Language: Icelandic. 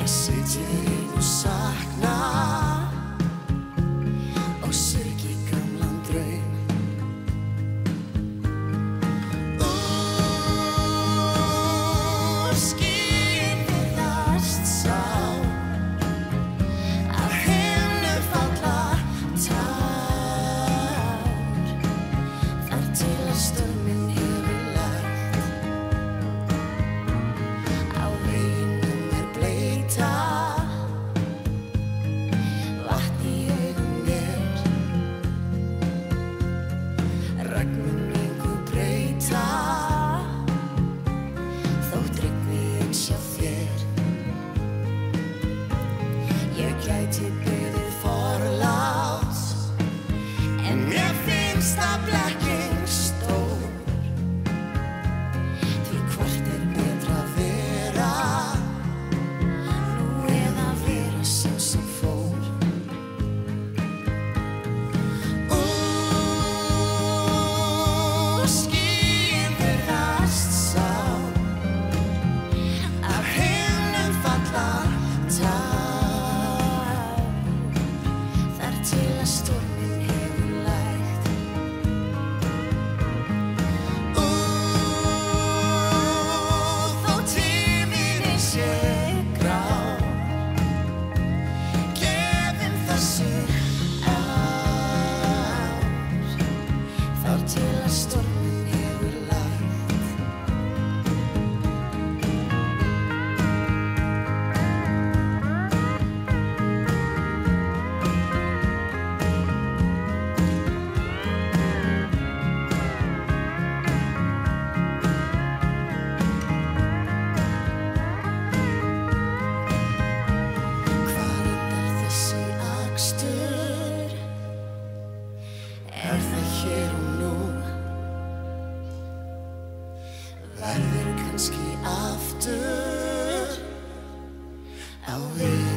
sit ég ein og sakna og syrgi gamlan draum. Skýin virðast sá af himnu falla tár þar til að storminn hefur lagt á veginum bleita vatn í augum mér regnum engu breyta þótt rigni eins hjá þér. Ég gæti beðið forláts en mér finnst það blekking stór því hvort betra að vera nú eða vera sá sem fór. Skýin virðast sá af himnum falla tár þar til að storminn hefur lægt. Þó tíminn sé grár gefum þessu ár þar til að storminn hefur lægt. Hvar endar þessi akstur? Er það hér og nú? Verður kannski aftur á vegi